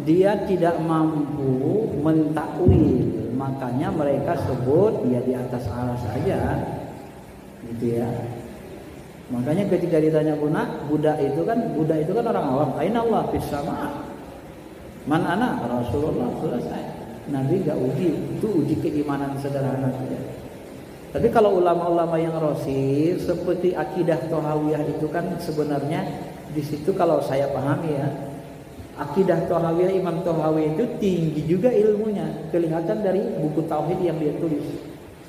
dia tidak mampu mentakwil, makanya mereka sebut dia di atas aras saja, gitu ya. Makanya ketika ditanya budak itu kan orang awam. Aina Allah fis sama. Man ana Rasulullah, selesai. Nabi enggak itu uji keimanan sederhana saja. Tapi kalau ulama-ulama yang rasil seperti akidah Thahawiyah itu kan sebenarnya di situ kalau saya pahami ya, akidah Thahawiyah Imam Thahawi itu tinggi juga ilmunya, kelihatan dari buku tauhid yang dia tulis.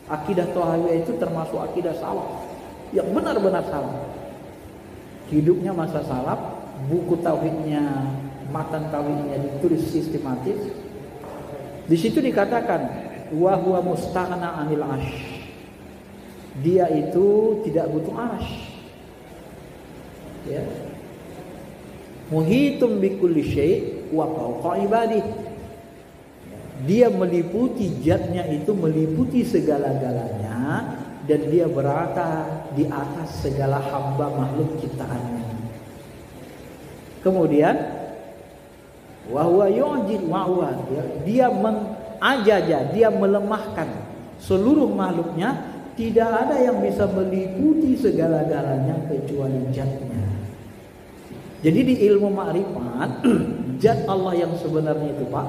Akidah Thahawiyah itu termasuk akidah salaf yang benar-benar salaf. Hidupnya masa salaf, buku tauhidnya, matan tauhidnya ditulis sistematis. Di situ dikatakan wa huwa mustaghna 'anil 'arsy. Dia itu tidak butuh arsy. Ya. Muhitum bikulli syai' wa fawqa ibadih. Dia meliputi zatnya itu meliputi segala-galanya dan dia berada di atas segala hamba makhluk ciptaannya. Kemudian wa huwa yu'jid wa huwa, dia mengajaja, dia melemahkan seluruh makhluknya, tidak ada yang bisa meliputi segala-galanya kecuali zatnya. Jadi di ilmu ma'rifat, zat Allah yang sebenarnya itu Pak,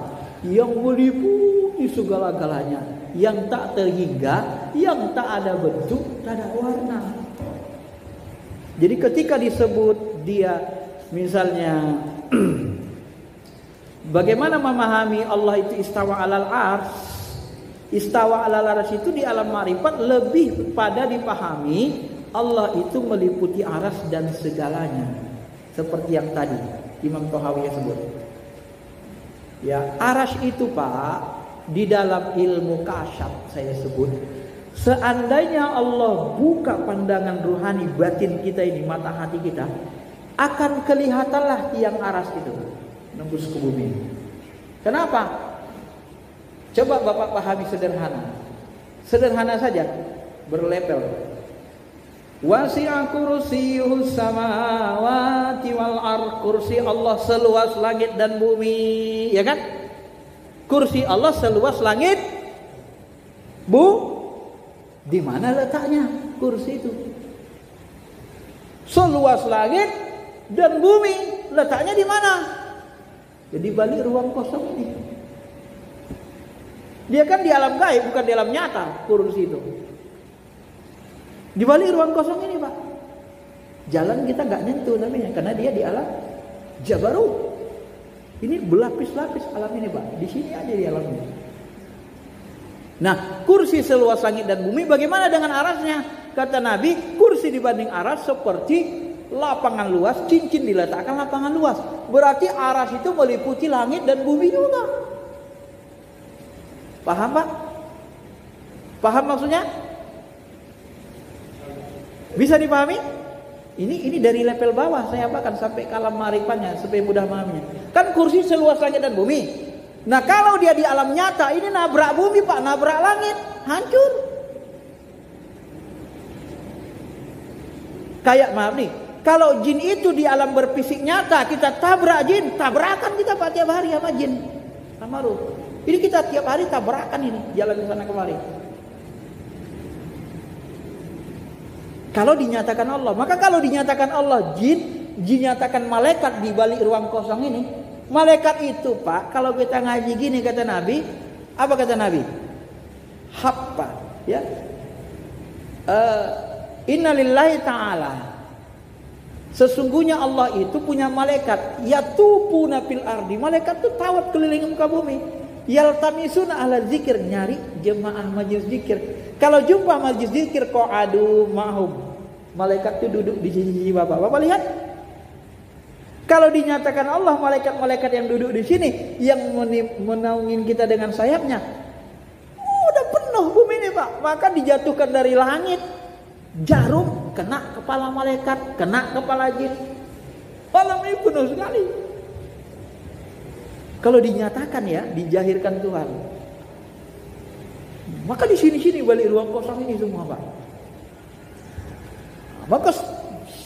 yang meliputi segala-galanya, yang tak terhingga, yang tak ada bentuk, tak ada warna. Jadi ketika disebut dia misalnya bagaimana memahami Allah itu istawa alal ars? Istawa alal ars itu di alam ma'rifat lebih pada dipahami Allah itu meliputi aras dan segalanya. Seperti yang tadi Imam Thahawi sebut. Ya, aras itu Pak, di dalam ilmu kasyaf saya sebut, seandainya Allah buka pandangan ruhani batin kita ini, mata hati kita, akan kelihatanlah tiang aras itu nembus ke bumi. Kenapa? Coba Bapak pahami sederhana. Sederhana saja, berlevel. Wasi'a kursiyyuhus samawati wal ardh. Kursi Allah seluas langit dan bumi, ya kan? Kursi Allah seluas langit. Di mana letaknya kursi itu? Seluas langit dan bumi, letaknya di mana? Jadi balik ruang kosong ini. Dia kan di alam gaib, bukan di alam nyata kursi itu. Di balik ruang kosong ini Pak, jalan kita nggak nyentuh namanya, karena dia di alam jabarut. Ini berlapis-lapis alam ini Pak, di sini aja di alam ini. Nah, kursi seluas langit dan bumi, bagaimana dengan arasnya? Kata Nabi, kursi dibanding aras seperti lapangan luas, cincin diletakkan lapangan luas. Berarti aras itu meliputi langit dan bumi juga. Paham Pak? Paham maksudnya? Bisa dipahami? Ini dari level bawah saya bahkan sampai ke alam ma'rifatnya supaya mudah memahaminya. Kan kursi seluas langit dan bumi. Nah, kalau dia di alam nyata ini nabrak bumi Pak, nabrak langit, hancur. Kayak maaf nih, kalau jin itu di alam berfisik nyata, kita tabrak jin, tabrakan kita Pak tiap hari sama jin, sama ruh. Ini kita tiap hari tabrakan ini, jalan ke sana kemari. Kalau dinyatakan Allah, maka kalau dinyatakan Allah jin, dinyatakan malaikat di balik ruang kosong ini, malaikat itu Pak, kalau kita ngaji gini kata Nabi, apa kata Nabi? Happa, ya. Innalillahi ta'ala, sesungguhnya Allah itu punya malaikat yatufuna fil ardi. Malaikat itu tawaf keliling muka bumi. Yaltamisuna ahla zikir, nyari jemaah majelis zikir. Kalau jumpa majelis zikir qa'adu ma'hum, malaikat itu duduk di sisi Bapak. Bapak lihat. Kalau dinyatakan Allah malaikat-malaikat yang duduk di sini yang menaungin kita dengan sayapnya, udah penuh bumi ini Pak. Maka dijatuhkan dari langit jarum, kena kepala malaikat, kena kepala jin. Malam ini penuh sekali. Kalau dinyatakan ya, dijahirkan Tuhan. Maka di sini-sini balik ruang kosong ini semua Pak. Maka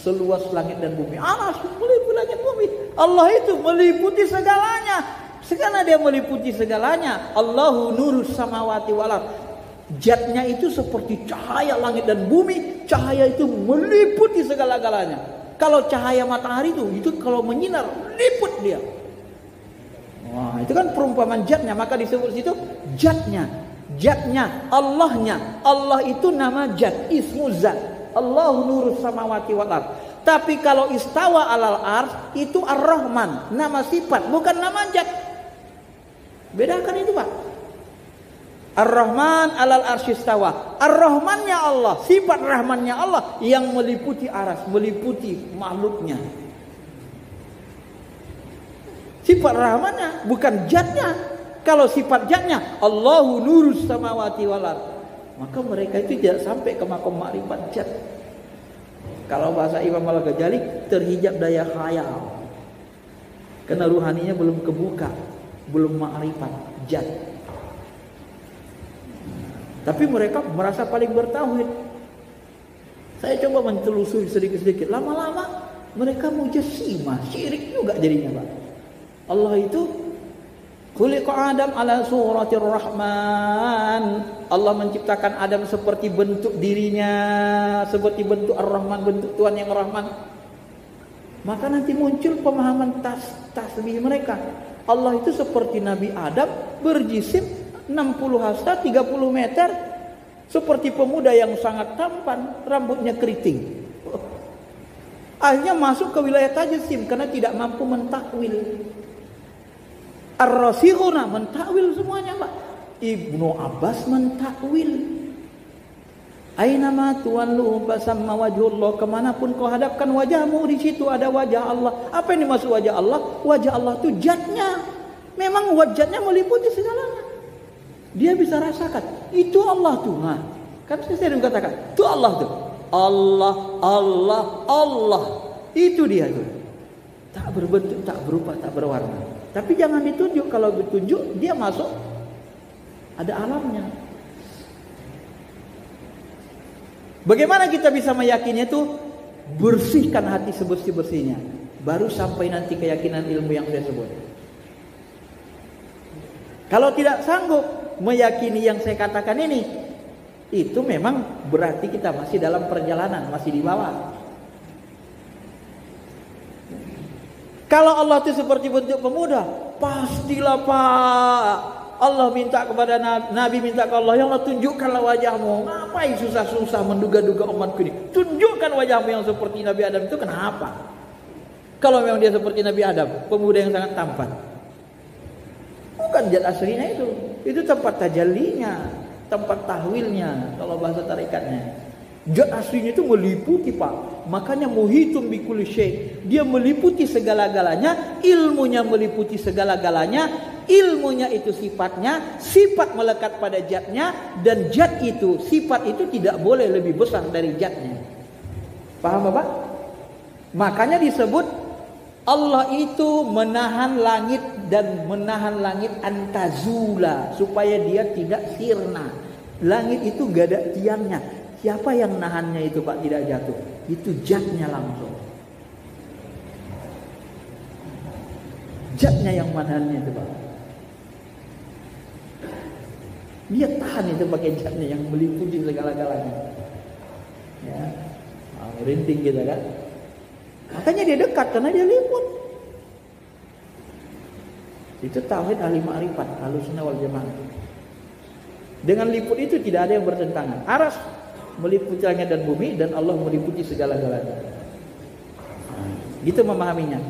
seluas langit dan bumi. Aras meliputi langit bumi. Allah itu meliputi segalanya. Karena dia meliputi segalanya. Allahu nurus samawati wal ardh. Zatnya itu seperti cahaya langit dan bumi. Cahaya itu meliputi segala-galanya. Kalau cahaya matahari itu kalau menyinar liput dia. Wah, itu kan perumpamaan zatnya, maka disebut situ zatnya. Zatnya, Allahnya. Allah itu nama zat, ismu zat. Allahu nurus samawati wal ardh. Tapi kalau istawa alal ars itu ar-Rahman, nama sifat, bukan nama zat. Bedakan itu, Pak. Ar-Rahman alal arsy istawa. Ar-Rahmannya Allah, sifat rahmannya Allah yang meliputi aras, meliputi makhluknya. Sifat rahmannya bukan zatnya. Kalau sifat zatnya Allahu nurus samawati wal ardh, maka mereka itu tidak sampai ke makom makrifat zat. Kalau bahasa Imam Al-Ghazali, terhijab daya khayal. Karena ruhaninya belum kebuka, belum makrifat zat. Tapi mereka merasa paling bertauhid. Saya coba mentelusuri sedikit-sedikit. Lama-lama mereka mujassimah, syirik juga jadinya, Pak. Allah itu khuliqa Adam ala suratir Rahman. Allah menciptakan Adam seperti bentuk dirinya, seperti bentuk Ar-Rahman, bentuk Tuhan yang Rahman. Maka nanti muncul pemahaman tasbih mereka. Allah itu seperti Nabi Adam, berjisim 60 hasta 30 meter, seperti pemuda yang sangat tampan, rambutnya keriting. Akhirnya masuk ke wilayah tajsim karena tidak mampu mentakwil. Ar-Rasikhuna mentakwil semuanya, Pak. Ibnu Abbas mentakwil. Aina ma tuwallu fasamma wajhullah, kemanapun kau hadapkan wajahmu, di situ ada wajah Allah. Apa yang dimaksud wajah Allah? Wajah Allah itu zatnya. Memang wajahnya meliputi segalanya. Dia bisa rasakan itu Allah tuh. Nah, kan saya sering katakan itu Allah tuh. Allah, Allah, Allah. Itu dia tuh. Tak berbentuk, tak berupa, tak berwarna. Tapi jangan ditunjuk. Kalau ditunjuk dia masuk ada alamnya. Bagaimana kita bisa meyakininya tuh? Bersihkan hati sebersih-bersihnya. Baru sampai nanti keyakinan ilmu yang saya sebut. Kalau tidak sanggup meyakini yang saya katakan ini, itu memang berarti kita masih dalam perjalanan, masih di bawah. Kalau Allah itu seperti bentuk pemuda, pastilah, Pak. Allah minta kepada Nabi, minta ke Allah, ya Allah tunjukkanlah wajahmu. Ngapain susah-susah menduga-duga umatku ini? Tunjukkan wajahmu yang seperti Nabi Adam itu. Kenapa? Kalau memang dia seperti Nabi Adam, pemuda yang sangat tampan, bukan zat aslinya itu tempat tajallinya, tempat tahwilnya kalau bahasa tarikatnya. Zat aslinya itu meliputi, Pak. Makanya muhitum bikulli syai'. Dia meliputi segala-galanya, ilmunya meliputi segala-galanya, ilmunya itu sifatnya, sifat melekat pada zatnya, dan zat itu, sifat itu tidak boleh lebih besar dari zatnya. Paham, Bapak? Makanya disebut Allah itu menahan langit dan menahan langit antazula supaya dia tidak sirna. Langit itu gak ada tiangnya. Siapa yang nahannya itu, Pak, tidak jatuh? Itu zatnya langsung. Zatnya yang menahannya itu, Pak. Dia tahan itu pakai zatnya yang meliputi segala-galanya. Ya, merinding kita kan. Makanya dia dekat karena dia liput. Itu tauhid ahli ma'rifat, Ahlussunnah wal Jamaah. Dengan liput itu tidak ada yang bertentangan. Aras meliputi langit dan bumi, dan Allah meliputi segala-galanya. Gitu memahaminya.